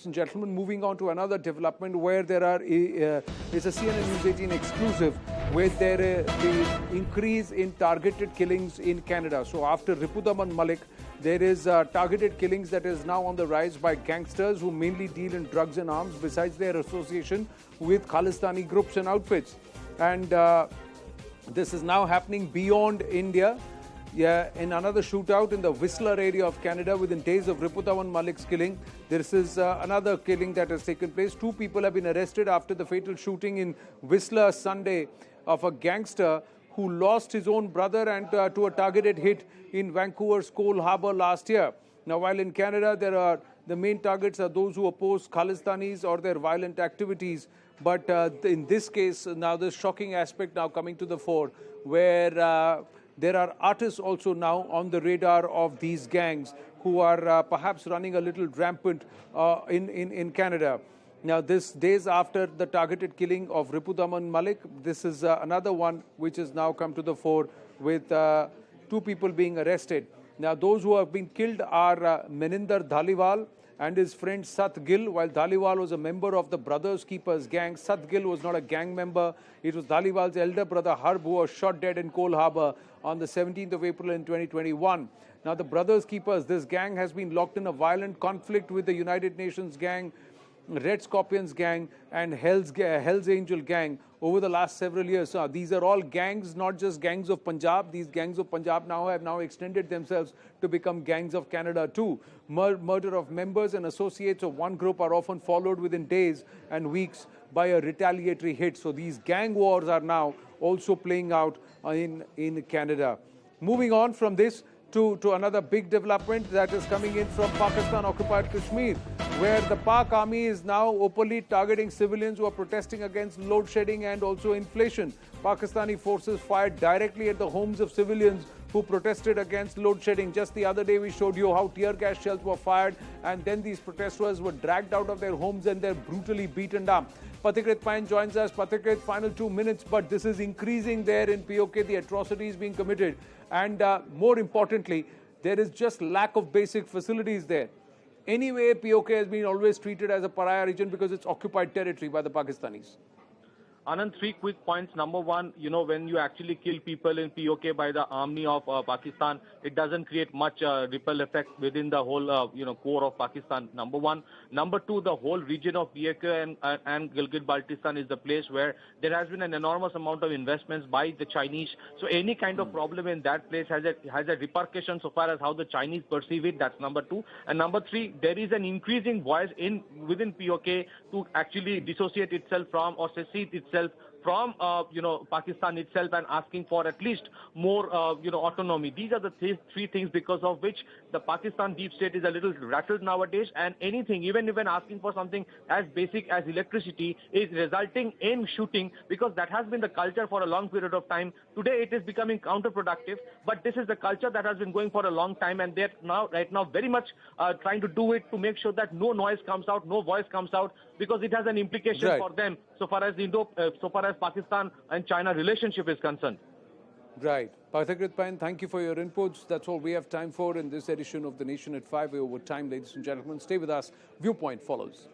ladies and gentlemen. Moving on to another development where there are, it's a CNN News 18 exclusive, where there is the increase in targeted killings in Canada. So after Ripudaman Malik, there is targeted killings that is now on the rise by gangsters who mainly deal in drugs and arms, besides their association with Khalistani groups and outfits. And this is now happening beyond India. Yeah, in another shootout in the Whistler area of Canada within days of Ripudaman Malik's killing. This is another killing that has taken place. 2 people have been arrested after the fatal shooting in Whistler Sunday of a gangster who lost his own brother and to a targeted hit in Vancouver's Coal Harbour last year. Now, while in Canada, the main targets are those who oppose Khalistanis or their violent activities. But in this case, now this shocking aspect now coming to the fore, where there are artists also now on the radar of these gangs who are perhaps running a little rampant in Canada. Now, this days after the targeted killing of Ripudaman Malik, this is another one which has now come to the fore with 2 people being arrested. Now, those who have been killed are Meninder Dhaliwal and his friend Sat Gill. While Dhaliwal was a member of the Brothers Keepers gang, Sat Gill was not a gang member. It was Dhaliwal's elder brother Harb who was shot dead in Coal Harbour on the 17th of April in 2021. Now, the Brothers Keepers, this gang has been locked in a violent conflict with the United Nations gang, Red Scorpions gang and Hell's Angel gang over the last several years. So these are all gangs, not just gangs of Punjab. These gangs of Punjab have now extended themselves to become gangs of Canada too. Murder of members and associates of one group are often followed within days and weeks by a retaliatory hit. So these gang wars are now also playing out in Canada. Moving on from this to another big development that is coming in from Pakistan-occupied Kashmir, where the Pak army is now openly targeting civilians who are protesting against load shedding and also inflation. Pakistani forces fired directly at the homes of civilians who protested against load shedding. Just the other day, we showed you how tear gas shells were fired, and then these protesters were dragged out of their homes and they're brutally beaten down. Pathikrit Pain joins us. Pathikrit, final 2 minutes, but this is increasing there in POK, the atrocities being committed. And more importantly, there is just lack of basic facilities there. Anyway, POK has been always treated as a pariah region because it's occupied territory by the Pakistanis. Anand, 3 quick points. Number 1, when you actually kill people in POK by the army of Pakistan, it doesn't create much ripple effect within the whole, core of Pakistan. Number 1. Number 2, the whole region of POK and Gilgit-Baltistan is the place where there has been an enormous amount of investments by the Chinese. So any kind of problem in that place has a repercussion so far as how the Chinese perceive it. That's number 2. And number 3, there is an increasing voice within POK to actually dissociate itself from or secede itself from Pakistan itself and asking for at least more autonomy. These are the 3 things because of which the Pakistan deep state is a little rattled nowadays, and anything, even asking for something as basic as electricity, is resulting in shooting, because that has been the culture for a long period of time. Today it is becoming counterproductive, but this is the culture that has been going for a long time, and they're right now very much trying to do it to make sure that no noise comes out, no voice comes out, because it has an implication for them so far as Pakistan and China relationship is concerned. Right. Pathikrit Pain, thank you for your inputs. That's all we have time for in this edition of The Nation at 5. We're over time, ladies and gentlemen. Stay with us. Viewpoint follows.